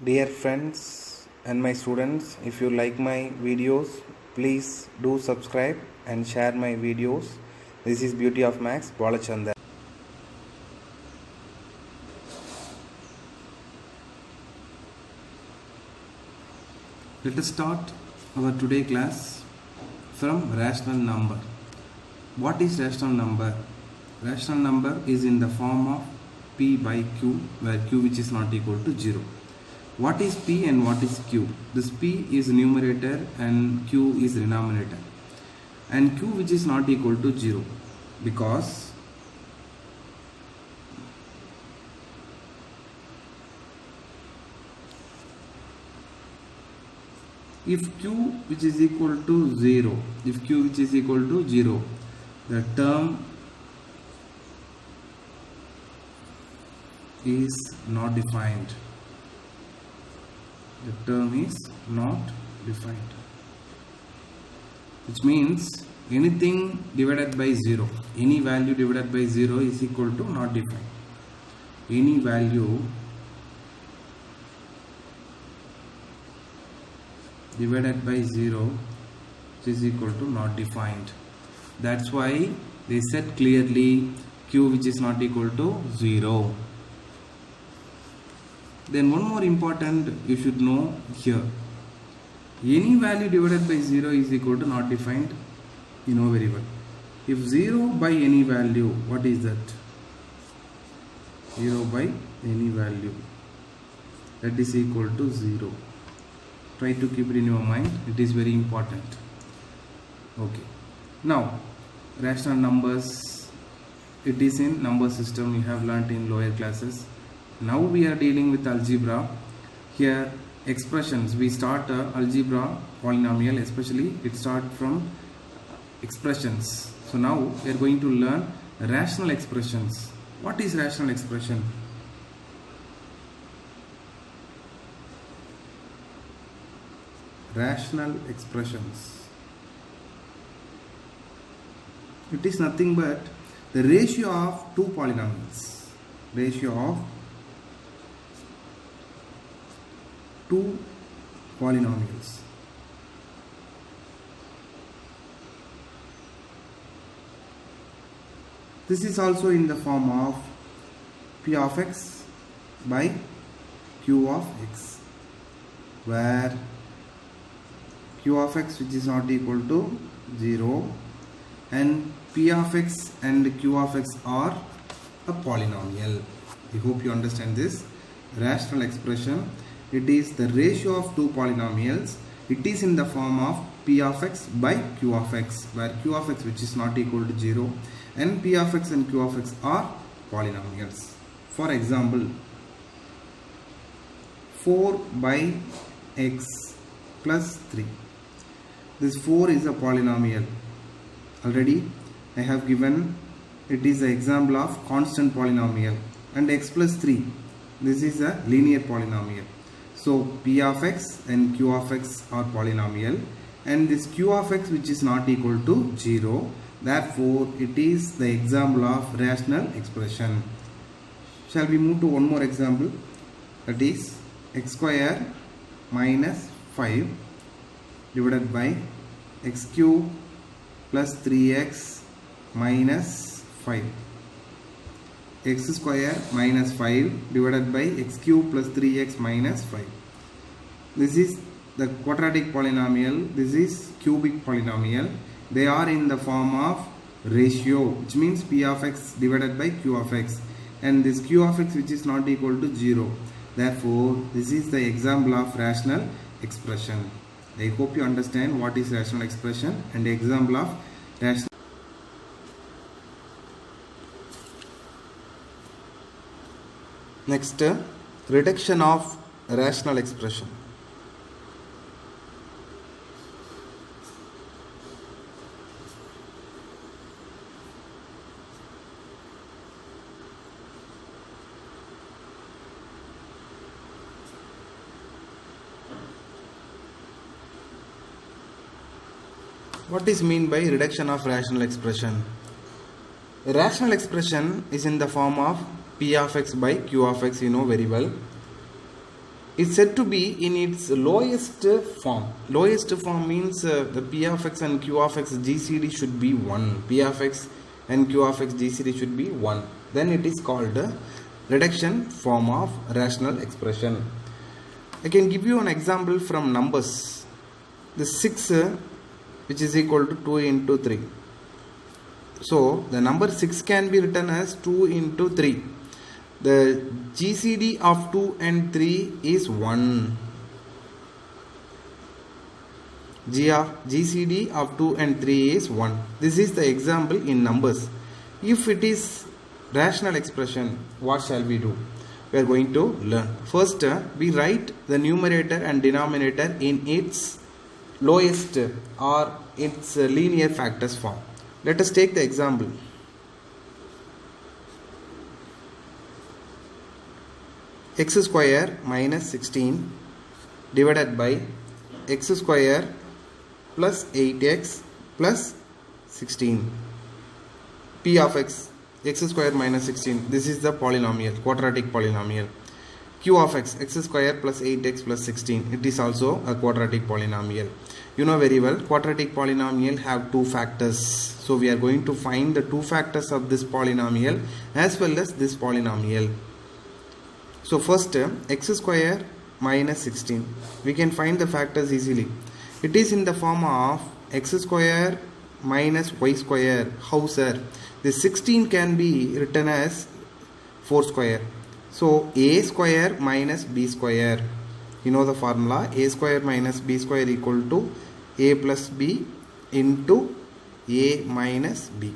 Dear friends and my students, if you like my videos, please do subscribe and share my videos. This is Beauty of Max, Balachandar. Let us start our today class from rational number. What is rational number? Rational number is in the form of p by q, where q which is not equal to 0. What is p and what is q? This p is numerator and q is denominator. And q which is not equal to 0, because if q which is equal to 0, the term is not defined. Which means anything divided by 0, any value divided by 0 is equal to not defined. Any value divided by 0 is equal to not defined. That's why they said clearly q which is not equal to 0. Then one more important you should know here. Any value divided by 0 is equal to not defined. You know very well. If 0 by any value, what is that? 0 by any value, that is equal to 0. Try to keep it in your mind. It is very important. Okay. Now, rational numbers. It is in number system. You have learnt in lower classes. Now we are dealing with algebra. Here expressions. We start algebra polynomial, especially it starts from expressions. So now we are going to learn rational expressions. What is rational expression? Rational expressions. It is nothing but the ratio of two polynomials. Ratio of two polynomials. This is also in the form of p of x by q of x, where q of x which is not equal to 0 and p of x and q of x are a polynomial. I hope you understand this. Rational expression, it is the ratio of two polynomials. It is in the form of p of x by q of x, where q of x which is not equal to 0 and p of x and q of x are polynomials. For example, 4 by x plus 3. This 4 is a polynomial. Already I have given it is an example of constant polynomial, and x plus 3, this is a linear polynomial. So p of x and q of x are polynomial, and this q of x which is not equal to 0, therefore it is the example of rational expression. Shall we move to one more example? That is x square minus 5 divided by x cube plus 3x minus 5. X square minus 5 divided by x cube plus 3x minus 5. This is the quadratic polynomial. This is cubic polynomial. They are in the form of ratio, which means p of x divided by q of x, and this q of x which is not equal to 0. Therefore, this is the example of rational expression. I hope you understand what is rational expression and the example of rational. Next, reduction of rational expression. What is mean by reduction of rational expression? A rational expression is in the form of p of x by q of x, you know very well. is said to be in its lowest form. Lowest form means the P of x and Q of x GCD should be 1. P of x and Q of x GCD should be 1. Then it is called reduction form of rational expression. I can give you an example from numbers. The 6 which is equal to 2 into 3. So the number 6 can be written as 2 into 3. The GCD of 2 and 3 is 1. GCD of 2 and 3 is 1. This is the example in numbers. If it is rational expression, what shall we do? We are going to learn. First, we write the numerator and denominator in its lowest or its linear factors form. Let us take the example. X square minus 16 divided by x square plus 8x plus 16. P of x, x square minus 16. This is the polynomial, quadratic polynomial. Q of x, x square plus 8x plus 16. It is also a quadratic polynomial. You know very well, quadratic polynomial have two factors. So we are going to find the two factors of this polynomial as well as this polynomial. So first, x square minus 16. We can find the factors easily. It is in the form of x square minus y square. How, sir? This 16 can be written as 4 square. So a square minus b square. You know the formula, a square minus b square equal to a plus b into a minus b.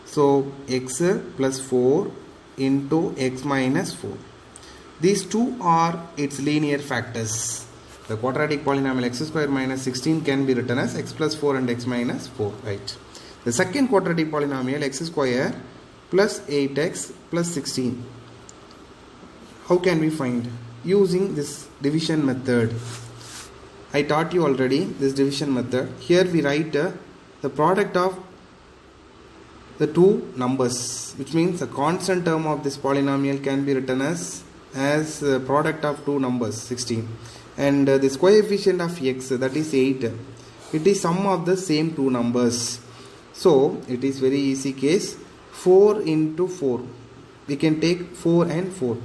So x plus 4 into x minus 4. These two are its linear factors. The quadratic polynomial x square minus 16 can be written as x plus 4 and x minus 4, right? The second quadratic polynomial x square plus 8x plus 16. How can we find? Using this division method. I taught you already this division method. Here we write the product of the two numbers, which means the constant term of this polynomial can be written as product of two numbers 16, and this coefficient of x, that is 8, it is sum of the same two numbers. So it is very easy case. 4 into 4, we can take 4 and 4.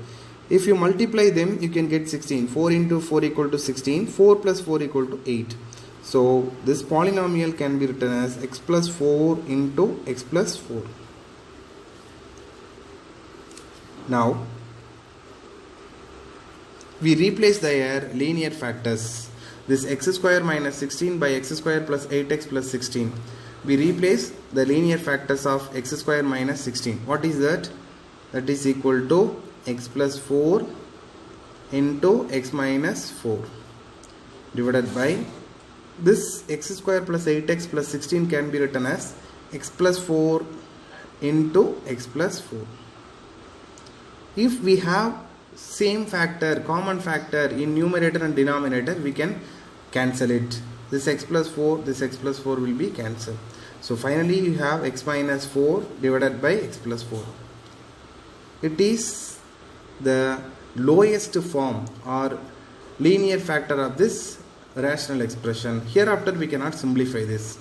If you multiply them, you can get 16. 4 into 4 equal to 16. 4 plus 4 equal to 8. So this polynomial can be written as x plus 4 into x plus 4. Now we replace their linear factors. This x square minus 16 by x square plus 8x plus 16. We replace the linear factors of x square minus 16. What is that? That is equal to x plus 4 into x minus 4 divided by this x square plus 8x plus 16 can be written as x plus 4 into x plus 4. If we have same factor, common factor in numerator and denominator, we can cancel it. This x plus 4, this x plus 4 will be cancelled. So finally you have x minus 4 divided by x plus 4. It is the lowest form or linear factor of this rational expression. Hereafter we cannot simplify this.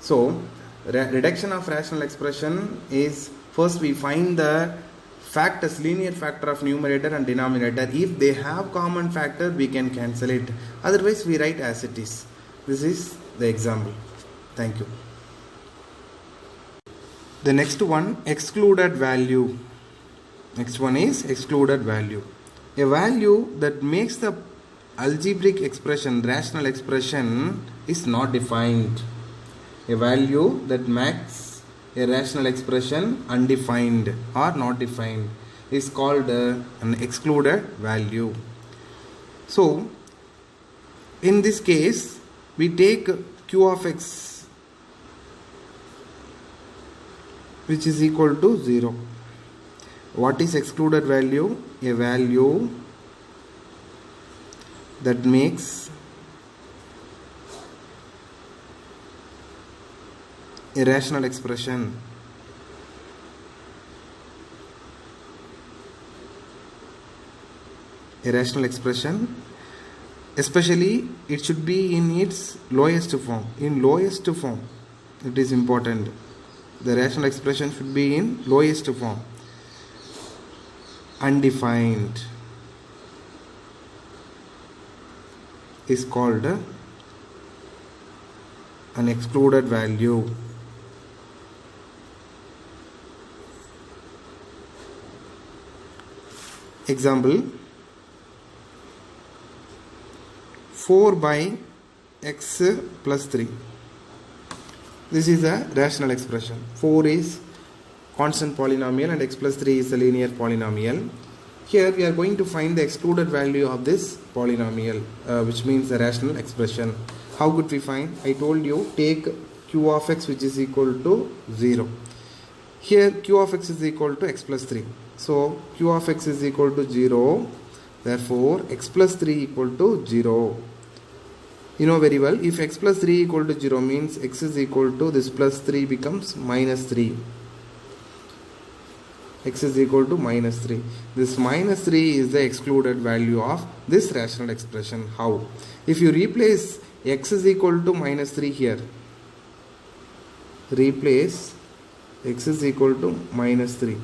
So reduction of rational expression is, first we find the factors, linear factor of numerator and denominator. If they have common factor, we can cancel it. Otherwise we write as it is. This is the example. Thank you. The next one, excluded value. Next one is excluded value. A value that makes the algebraic expression, rational expression, is not defined. A value that makes a rational expression undefined or not defined is called an excluded value. So in this case we take q of x, which is equal to 0. What is excluded value? A value that makes a rational expression especially it should be in its lowest form. In lowest form, it is important. The rational expression should be in lowest form. Undefined is called an excluded value. Example, 4 by x plus 3. This is a rational expression. 4 is constant polynomial and x plus 3 is a linear polynomial. Here we are going to find the excluded value of this polynomial, which means the rational expression. How could we find? I told you, take q of x which is equal to 0. Here q of x is equal to x plus 3. So q of x is equal to 0. Therefore x plus 3 equal to 0. You know very well, if x plus 3 equal to 0 means x is equal to this plus 3 becomes minus 3. X is equal to minus 3. This minus 3 is the excluded value of this rational expression. How? If you replace x is equal to minus 3 here, replace x is equal to minus 3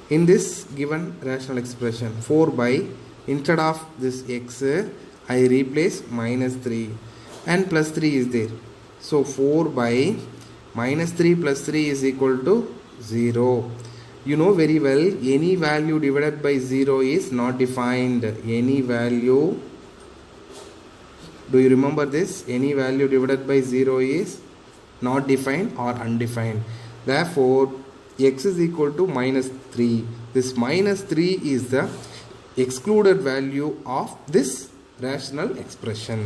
in this given rational expression, 4 by, instead of this x I replace minus 3 and plus 3 is there. So 4 by minus 3 plus 3 is equal to 0. You know very well, any value divided by 0 is not defined. Any value, do you remember this? Any value divided by 0 is not defined or undefined. Therefore x is equal to minus 3. This minus 3 is the excluded value of this rational expression.